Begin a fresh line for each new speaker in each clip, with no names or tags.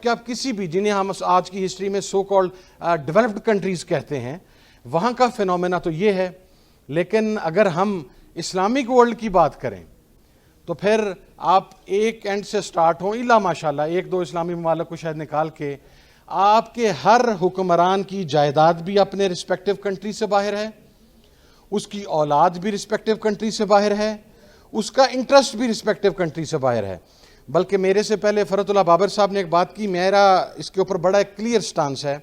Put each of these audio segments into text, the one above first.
کہ آپ کسی بھی جنہیں ہم آج کی ہسٹری میں سو کالڈ ڈیولپڈ کنٹریز کہتے ہیں وہاں کا فینومینا تو یہ ہے. لیکن اگر ہم اسلامک ورلڈ کی بات کریں تو پھر آپ ایک اینڈ سے سٹارٹ ہوں الا ماشاءاللہ ایک دو اسلامی ممالک کو شاید نکال کے آپ کے ہر حکمران کی جائیداد بھی اپنے رسپیکٹو کنٹری سے باہر ہے, اس کی اولاد بھی رسپیکٹو کنٹری سے باہر ہے, اس کا انٹرسٹ بھی رسپیکٹو کنٹری سے باہر ہے. بلکہ میرے سے پہلے فرحت اللہ بابر صاحب نے ایک بات کی, میرا اس کے اوپر بڑا ایک کلیئر سٹانس ہے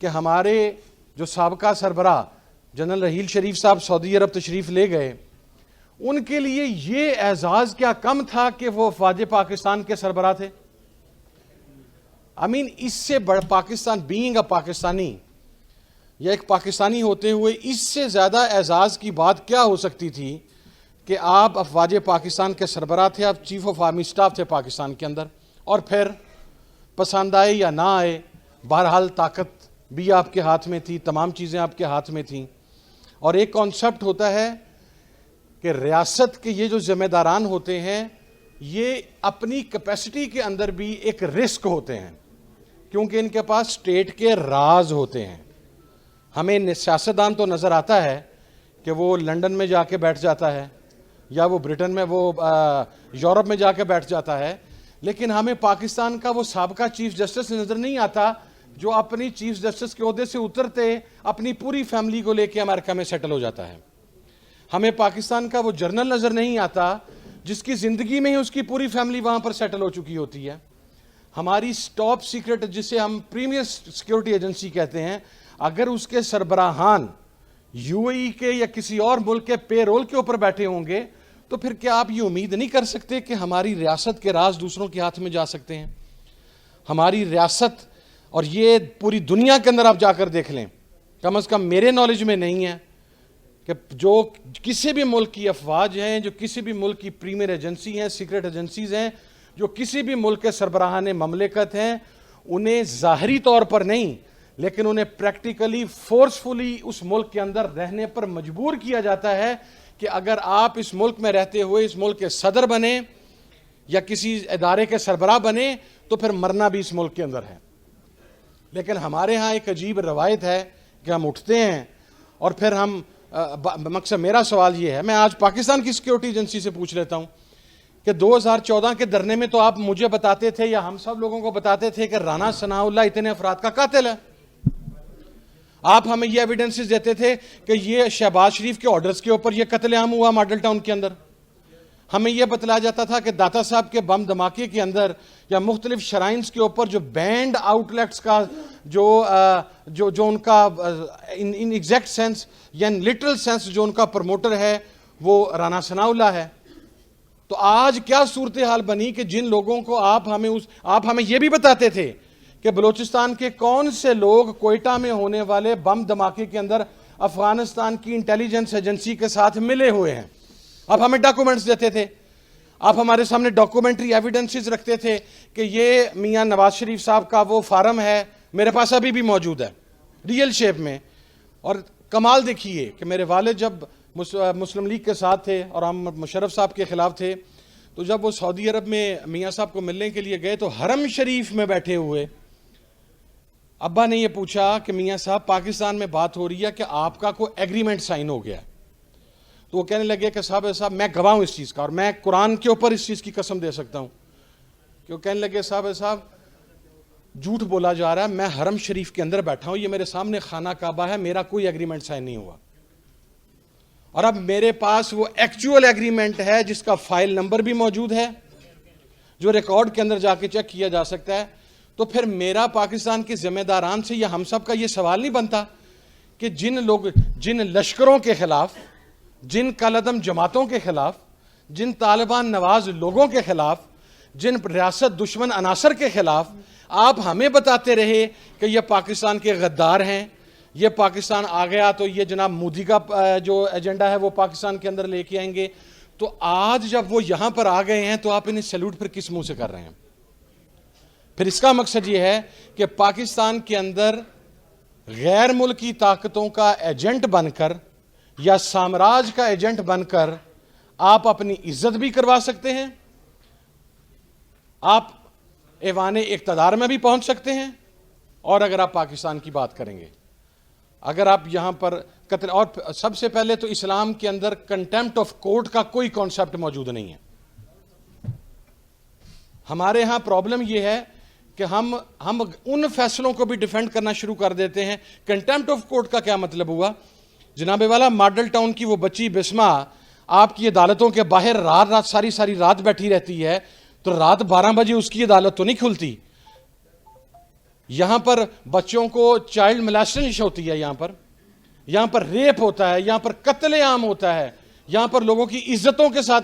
کہ ہمارے جو سابقہ سربراہ جنرل رحیل شریف صاحب سعودی عرب تشریف لے گئے, ان کے لیے یہ اعزاز کیا کم تھا کہ وہ افواج پاکستان کے سربراہ تھے؟ اس سے بڑا پاکستان بینگ اے پاکستانی یا ایک پاکستانی ہوتے ہوئے اس سے زیادہ اعزاز کی بات کیا ہو سکتی تھی کہ آپ افواج پاکستان کے سربراہ تھے, آپ چیف آف آرمی سٹاف تھے پاکستان کے اندر, اور پھر پسند آئے یا نہ آئے بہرحال طاقت بھی آپ کے ہاتھ میں تھی, تمام چیزیں آپ کے ہاتھ میں تھیں. اور ایک کانسیپٹ ہوتا ہے کہ ریاست کے یہ جو ذمہ داران ہوتے ہیں یہ اپنی کیپیسٹی کے اندر بھی ایک رسک ہوتے ہیں, کیونکہ ان کے پاس اسٹیٹ کے راز ہوتے ہیں. ہمیں سیاستدان تو نظر آتا ہے کہ وہ لنڈن میں جا کے بیٹھ جاتا ہے یا وہ برٹن میں وہ یورپ میں جا کے بیٹھ جاتا ہے, لیکن ہمیں پاکستان کا وہ سابقہ چیف جسٹس نظر نہیں آتا جو اپنی چیف جسٹس کے عہدے سے اترتے اپنی پوری فیملی کو لے کے امریکہ میں سیٹل ہو جاتا ہے. ہمیں پاکستان کا وہ جرنل نظر نہیں آتا جس کی زندگی میں ہی اس کی پوری فیملی وہاں پر سیٹل ہو چکی ہوتی ہے. ہماری ٹاپ سیکرٹ جسے ہم پریمیئر سیکیورٹی ایجنسی کہتے ہیں, اگر اس کے سربراہان یو اے ای کے یا کسی اور ملک کے پے رول کے اوپر بیٹھے ہوں گے تو پھر کیا آپ یہ امید نہیں کر سکتے کہ ہماری ریاست کے راز دوسروں کے ہاتھ میں جا سکتے ہیں؟ ہماری ریاست, اور یہ پوری دنیا کے اندر آپ جا کر دیکھ لیں, کم از کم میرے نالج میں نہیں ہے کہ جو کسی بھی ملک کی افواج ہیں, جو کسی بھی ملک کی پریمیئر ایجنسی ہیں, سیکرٹ ایجنسیز ہیں, جو کسی بھی ملک کے سربراہان مملکت ہیں, انہیں ظاہری طور پر نہیں لیکن انہیں پریکٹیکلی فورسفلی اس ملک کے اندر رہنے پر مجبور کیا جاتا ہے کہ اگر آپ اس ملک میں رہتے ہوئے اس ملک کے صدر بنے یا کسی ادارے کے سربراہ بنے تو پھر مرنا بھی اس ملک کے اندر ہے. لیکن ہمارے ہاں ایک عجیب روایت ہے کہ ہم اٹھتے ہیں اور پھر ہم مقصد میرا سوال یہ ہے, میں آج پاکستان کی سیکیورٹی ایجنسی سے پوچھ لیتا ہوں کہ 2014 کے دھرنے میں تو آپ مجھے بتاتے تھے یا ہم سب لوگوں کو بتاتے تھے کہ رانا ثناء اللہ اتنے افراد کا قاتل ہے. آپ ہمیں یہ ایویڈنسز دیتے تھے کہ یہ شہباز شریف کے آرڈرز کے اوپر یہ قتل عام ہوا ماڈل ٹاؤن کے اندر. ہمیں یہ بتلایا جاتا تھا کہ داتا صاحب کے بم دھماکے کے اندر یا مختلف شرائنز کے اوپر جو بینڈ آؤٹ لیٹس کا جو ان کا ان ایگزیکٹ سینس یا ان لٹرل سینس جو ان کا پروموٹر ہے وہ رانا ثناء اللہ ہے. تو آج کیا صورتحال بنی کہ جن لوگوں کو آپ ہمیں یہ بھی بتاتے تھے کہ بلوچستان کے کون سے لوگ کوئٹہ میں ہونے والے بم دھماکے کے اندر افغانستان کی انٹیلیجنس ایجنسی کے ساتھ ملے ہوئے ہیں, آپ ہمیں ڈاکومنٹس دیتے تھے, آپ ہمارے سامنے ڈاکومنٹری ایویڈنسز رکھتے تھے کہ یہ میاں نواز شریف صاحب کا وہ فارم ہے, میرے پاس ابھی بھی موجود ہے ریئل شیپ میں. اور کمال دیکھیے کہ میرے والد جب مسلم لیگ کے ساتھ تھے اور ہم مشرف صاحب کے خلاف تھے, تو جب وہ سعودی عرب میں میاں صاحب کو ملنے کے لیے گئے تو حرم شریف میں بیٹھے ہوئے ابا نے یہ پوچھا کہ میاں صاحب پاکستان میں بات ہو رہی ہے کہ آپ کا کوئی ایگریمنٹ سائن ہو گیا ہے. تو وہ کہنے لگے کہ صاحب میں گواہ ہوں اس چیز کا اور میں قرآن کے اوپر اس چیز کی قسم دے سکتا ہوں. کہ وہ کہنے لگے صاحب جھوٹ بولا جا رہا ہے, میں حرم شریف کے اندر بیٹھا ہوں, یہ میرے سامنے خانہ کعبہ ہے, میرا کوئی ایگریمنٹ سائن نہیں ہوا. اور اب میرے پاس وہ ایکچوئل ایگریمنٹ ہے جس کا فائل نمبر بھی موجود ہے جو ریکارڈ کے اندر جا کے چیک کیا جا سکتا ہے. تو پھر میرا پاکستان کے ذمہ داران سے یا ہم سب کا یہ سوال نہیں بنتا کہ جن لشکروں کے خلاف, جن کالعدم جماعتوں کے خلاف, جن طالبان نواز لوگوں کے خلاف, جن ریاست دشمن عناصر کے خلاف آپ ہمیں بتاتے رہے کہ یہ پاکستان کے غدار ہیں, یہ پاکستان آ گیا تو یہ جناب مودی کا جو ایجنڈا ہے وہ پاکستان کے اندر لے کے آئیں گے, تو آج جب وہ یہاں پر آ گئے ہیں تو آپ انہیں سیلوٹ پھر کس منہ سے کر رہے ہیں؟ پھر اس کا مقصد یہ ہے کہ پاکستان کے اندر غیر ملکی طاقتوں کا ایجنٹ بن کر یا سامراج کا ایجنٹ بن کر آپ اپنی عزت بھی کروا سکتے ہیں, آپ ایوان اقتدار میں بھی پہنچ سکتے ہیں، اور اگر آپ پاکستان کی بات کریں گے، اگر آپ یہاں پر قتل، اور سب سے پہلے تو اسلام کے اندر کنٹیمپٹ آف کورٹ کا کوئی کانسیپٹ موجود نہیں ہے. ہمارے ہاں پرابلم یہ ہے کہ ہم ان فیصلوں کو بھی ڈیفینڈ کرنا شروع کر دیتے ہیں. کنٹیمپٹ آف کورٹ کا کیا مطلب ہوا؟ جناب والا ماڈل ٹاؤن کی وہ بچی بسما آپ کی عدالتوں کے باہر رات ساری رات بیٹھی رہتی ہے، تو رات 12 بجے اس کی عدالت تو نہیں کھلتی. یہاں پر بچوں کو چائلڈ ملیسٹیشن ہوتی ہے، یہاں پر ریپ ہوتا ہے، یہاں پر قتل عام ہوتا ہے، یہاں پر لوگوں کی عزتوں کے ساتھ